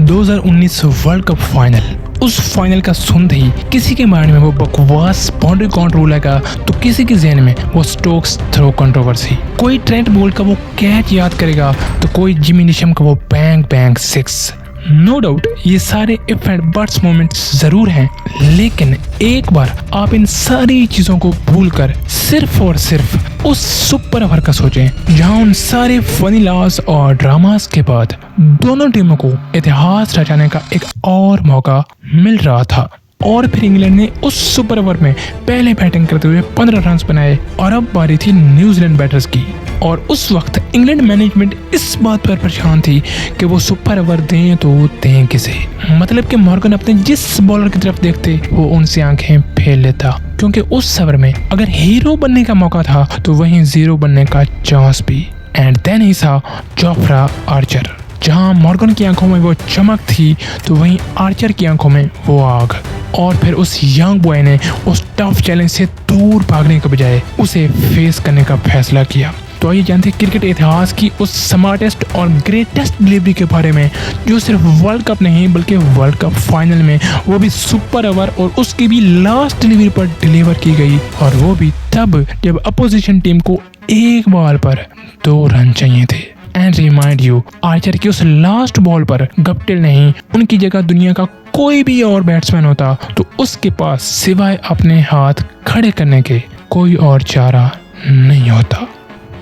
2019 world cup final. उस final का सुनते ही किसी के माइंड में वो बकवास बाउंड्री काउंट रूल आएगा तो किसी के जहन में वो स्टोक्स थ्रो कंट्रोवर्सी, कोई ट्रेंट बोल्ट का वो कैच याद करेगा तो कोई जिमी निशम का वो bang bang six. No doubt ये सारे इफ एंड बट्स मोमेंट्स जरूर हैं, लेकिन एक बार आप इन सारी चीजों को भूलकर सिर्फ और सिर्फ उस सुपर ओवर का सोचें जहां उन सारे फनी लॉस और ड्रामास के बाद दोनों टीमों को इतिहास रचाने का एक और मौका मिल रहा था। और फिर इंग्लैंड ने उस सुपर ओवर में पहले बैटिंग करते हुए 15 रन बनाए और अब बारी थी न्यूजीलैंड बैटर्स की। और उस वक्त इंग्लैंड मैनेजमेंट इस बात पर परेशान थी कि वो सुपर ओवर दें तो दें किसे। मतलब कि मॉर्गन अपने जिस बॉलर की तरफ देखते वो उनसे आंखें फेर लेता, क्योंकि उस ओवर में अगर हीरो बनने का मौका था तो वहीं जीरो बनने का चांस भी। एंड देन ही सा जोफ्रा आर्चर। जहां मॉर्गन की आंखों में वो चमक थी तो वहीं आर्चर की आंखों में वो आग। और फिर उस यंग बॉय ने उस टफ चैलेंज से दूर भागने के बजाय उसे फेस करने का फैसला किया। तो आइए जानते हैं क्रिकेट इतिहास की उस स्मार्टेस्ट और ग्रेटेस्ट डिलीवरी के बारे में, जो सिर्फ वर्ल्ड कप नहीं बल्कि वर्ल्ड कप फाइनल में वो भी सुपर ओवर और उसकी भी लास्ट डिलीवरी पर डिलीवर की गई, और वो भी तब जब अपोजिशन टीम को एक बॉल पर 2 रन चाहिए थे। एंड रिमाइंड यू, आर्चर की उस लास्ट बॉल पर गप्टिल नहीं, उनकी जगह दुनिया का कोई भी और बैट्समैन होता तो उसके पास सिवाय अपने हाथ खड़े करने के कोई और चारा नहीं होता।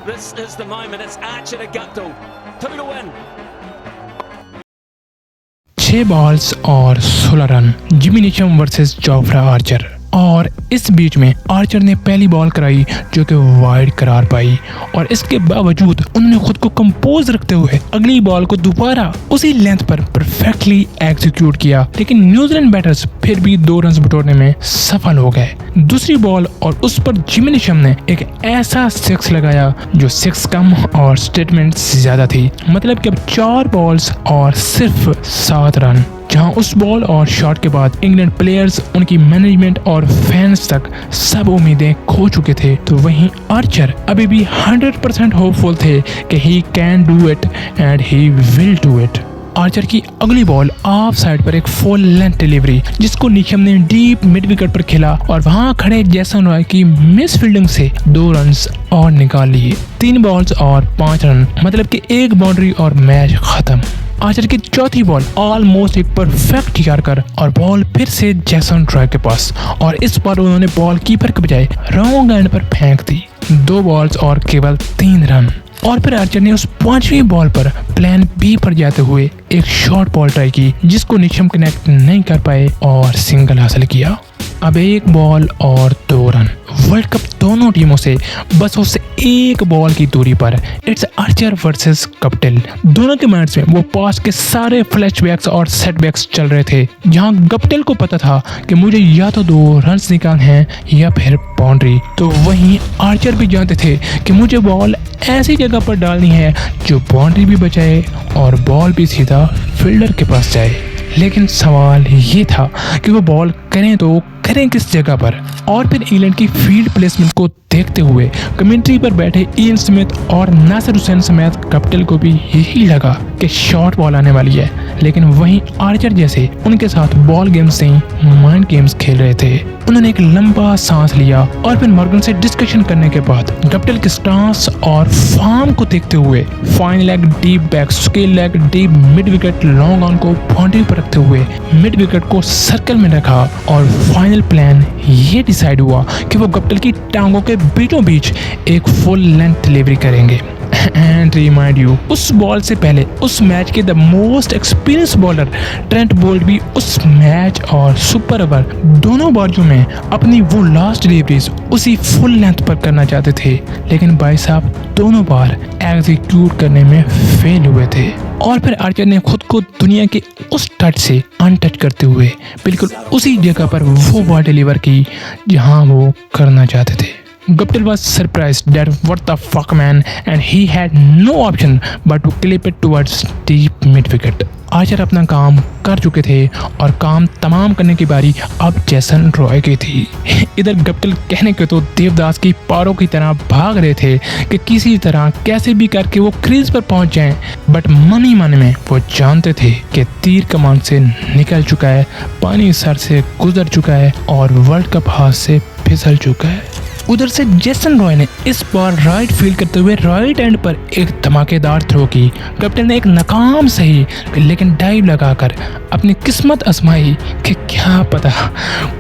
This is the moment. It's Archer to Guptill. 2 to win. 6 balls और 16 run, Jimmy Neesham versus Jofra Archer. और इस बीच में आर्चर ने पहली बॉल कराई जो कि वाइड करार पाई, और इसके बावजूद उन्होंने खुद को कंपोज रखते हुए अगली बॉल को दोबारा उसी लेंथ पर परफेक्टली एग्जीक्यूट किया। लेकिन न्यूजीलैंड बैटर्स फिर भी 2 रन बटोरने में सफल हो गए। दूसरी बॉल और उस पर जिमी निशम ने एक ऐसा 6 लगाया जो 6 कम और स्टेटमेंट ज्यादा थी। मतलब कि अब 4 बॉल्स और सिर्फ 7 रन। जहां उस बॉल और शॉट के बाद इंग्लैंड प्लेयर्स, उनकी मैनेजमेंट और फैंस तक सब उम्मीदें खो चुके थे, तो वहीं आर्चर अभी भी 100% होपफुल थे कि he can do it and he will do it. Archer की अगली बॉल ऑफ साइड पर एक फुल लेंथ डिलीवरी जिसको निशम ने डीप मिड विकेट पर खेला, और वहां खड़े जैसन रॉय की मिस फील्डिंग से 2 रन और निकाल लिए। 3 बॉल्स और 5 रन, मतलब कि 1 बाउंड्री और मैच खत्म। आर्चर की चौथी बॉल ऑलमोस्ट एक परफेक्ट यार्कर, और बॉल फिर से जैसन रॉय के पास, और इस बार उन्होंने बॉल कीपर के बजाय रॉन्ग एंड पर फेंक दी। 2 बॉल्स और केवल 3 रन। और फिर आर्चर ने उस 5वीं बॉल पर प्लान बी पर जाते हुए एक शॉर्ट बॉल ट्राई की जिसको निशम कनेक्ट नहीं कर पाए और सिंगल हासिल किया। अब 1 बॉल और 2 रन। वर्ल्ड कप दोनों टीमों से बस उस 1 बॉल की दूरी पर। It's Archer versus Guptill. दोनों के माइंड्स में वो पास्ट के सारे फ्लैशबैक्स और सेटबैक्स चल रहे थे, जहां गप्टिल को पता था कि मुझे या तो 2 रन निकालने हैं या फिर बाउंड्री, तो वहीं आर्चर भी जानते थे कि मुझे बॉल ऐसी जगह पर डालनी है जो बाउंड्री भी बचाए और बॉल भी सीधा फील्डर के पास जाए। लेकिन सवाल ये था कि वो बॉल करें तो करें किस जगह पर। और फिर इंग्लैंड की फील्ड प्लेसमेंट को देखते हुए कमेंट्री पर बैठे इयन स्मिथ और नासिर हुसैन समेत गप्टिल को भी यही लगा कि शॉर्ट बॉल आने वाली है, लेकिन वहीं आर्चर जैसे उनके साथ बॉल गेम्स नहीं माइंड गेम्स खेल रहे थे। उन्होंने एक लंबा सांस लिया और फिर मॉर्गन से डिस्कशन करने के बाद गप्टिल के स्टांस और फॉर्म को देखते हुए fine leg deep back, scale leg deep mid wicket, long on को बाउंड्री पर रखते हुए मिड विकेट को सर्कल में रखा, और फाइनल प्लान ये डिसाइड हुआ कि वो गप्टिल की टांगों के बीचों बीच एक फुल लेंथ डिलीवरी करेंगे। एंड रिमाइंड यू, उस बॉल से पहले उस मैच के the most experience bowler Trent Boult भी उस मैच और सुपर ओवर दोनों बाजू में अपनी वो लास्ट डिलीवरीज उसी फुल लेंथ पर करना चाहते थे, लेकिन भाई साहब दोनों बार एग्जीक्यूट करने में फेल हुए थे। और फिर आर्चर ने खुद को दुनिया के उस टच से अनटच करते हुए बिल्कुल उसी जगह पर वो बॉल डिलीवर की जहां वो करना चाहते थे। Guptill was surprised that what the fuck man, and he had no option but to clip it towards deep mid wicket. Archer अपना काम कर चुके थे और काम तमाम करने की बारी अब जेसन रॉय की थी। इधर गप्टिल कहने के तो देवदास की पारों की तरह भाग रहे थे कि किसी तरह कैसे भी करके वो क्रीज पर पहुंच जाएं, बट मन ही मन में वो जानते थे कि तीर कमान से निकल चुका है, पानी सर से गुजर चुका है और वर्ल्ड कप हाथ से फिसल चुका है। उधर से जेसन रॉय ने इस बार राइट फील्ड करते हुए राइट एंड पर एक धमाकेदार थ्रो की। गप्टिल ने एक नाकाम सही लेकिन डाइव लगाकर अपनी किस्मत आजमाई कि क्या पता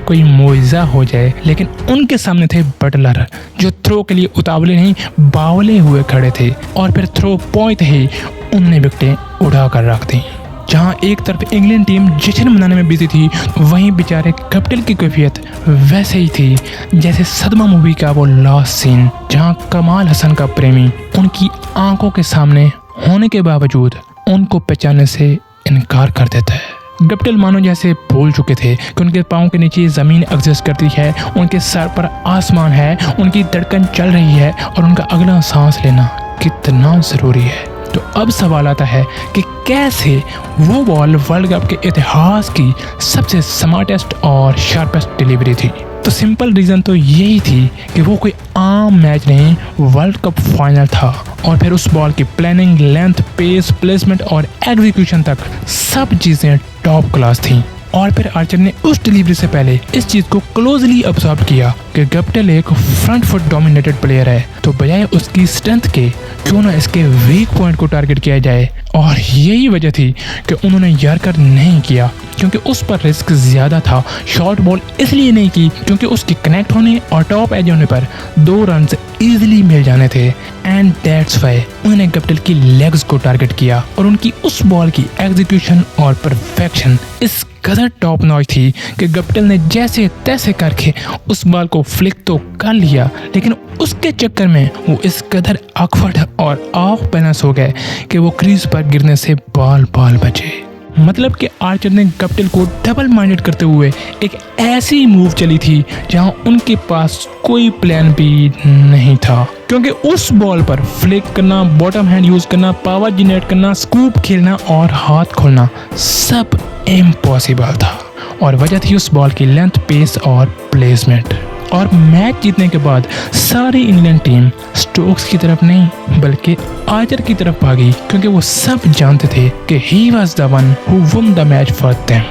कोई मुआवजा हो जाए, लेकिन उनके सामने थे बटलर जो थ्रो के लिए उतावले नहीं बावले हुए खड़े थे और फिर थ्रो पॉइंट ही उन्होंने विकेटें उड़ा कर रख दी। जहां एक तरफ इंग्लैंड टीम जश्न मनाने में बिजी थी, वहीं बेचारे गप्टिल की कैफियत वैसे ही थी जैसे सदमा मूवी का वो लास्ट सीन, जहां कमाल हसन का प्रेमी उनकी आंखों के सामने होने के बावजूद उनको पहचानने से इनकार कर देता है। गप्टिल मानो जैसे भूल चुके थे कि उनके पाँव के नीचे ज़मीन एग्जिस्ट करती है, उनके सर पर आसमान है, उनकी धड़कन चल रही है और उनका अगला सांस लेना कितना ज़रूरी है। तो अब सवाल आता है कि कैसे वो बॉल वर्ल्ड कप के इतिहास की सबसे स्मार्टेस्ट और शार्पेस्ट डिलीवरी थी। तो सिंपल रीज़न तो यही थी कि वो कोई आम मैच नहीं, वर्ल्ड कप फाइनल था और फिर उस बॉल की प्लानिंग, लेंथ, पेस, प्लेसमेंट और एग्जीक्यूशन तक सब चीज़ें टॉप क्लास थी। और फिर आर्चर ने उस डिलीवरी से पहले इस चीज़ को क्लोजली ऑब्जर्व किया कि गप्टिल एक फ्रंट फुट डोमिनेटेड प्लेयर है, तो बजाय उसकी स्ट्रेंथ के क्यों ना इसके वीक पॉइंट को टारगेट किया जाए। और यही वजह थी कि उन्होंने यॉर्कर नहीं किया क्योंकि उस पर रिस्क ज़्यादा था। शॉर्ट बॉल इसलिए नहीं की क्योंकि उसके कनेक्ट होने और टॉप एज होने पर 2 रन इजीली मिल जाने थे, एंड दैट्स व्हाई उन्होंने गप्टिल की लेग्स को टारगेट किया और उनकी उस बॉल की एग्जीक्यूशन और परफेक्शन इस कदर टॉप नॉच थी कि गप्टिल ने जैसे तैसे करके उस बॉल को फ्लिक तो कर लिया, लेकिन उसके चक्कर में वो इस कदर ऑकवर्ड और ऑफ बैलेंस हो गए कि वो क्रीज पर गिरने से बाल बचे। मतलब कि आर्चर ने गप्टिल को डबल माइंडेड करते हुए एक ऐसी मूव चली थी जहां उनके पास कोई प्लान भी नहीं था, क्योंकि उस बॉल पर फ्लिक करना, बॉटम हैंड यूज करना, पावर जनरेट करना, स्कूप खेलना और हाथ खोलना सब इम्पॉसिबल था। और वजह थी उस बॉल की लेंथ, पेस और प्लेसमेंट। और मैच जीतने के बाद सारी इंग्लैंड टीम स्टोक्स की तरफ नहीं बल्कि आर्चर की तरफ भागी, क्योंकि वो सब जानते थे कि he was the one who won the match for them.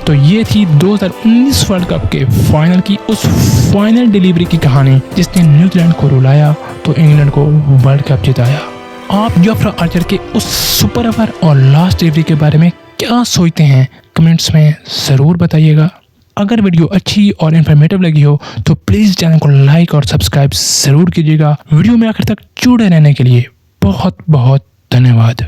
तो ये थी 2019 वर्ल्ड कप के फाइनल की उस फाइनल डिलीवरी की कहानी जिसने न्यूजीलैंड को रुलाया तो इंग्लैंड को वर्ल्ड कप जिताया। आप जोफ्रा आर्चर के उस सुपर ओवर और लास्ट डिलीवरी के बारे में क्या सोचते हैं कमेंट्स में ज़रूर बताइएगा। अगर वीडियो अच्छी और इन्फॉर्मेटिव लगी हो तो प्लीज़ चैनल को लाइक और सब्सक्राइब ज़रूर कीजिएगा। वीडियो में आखिर तक जुड़े रहने के लिए बहुत बहुत धन्यवाद।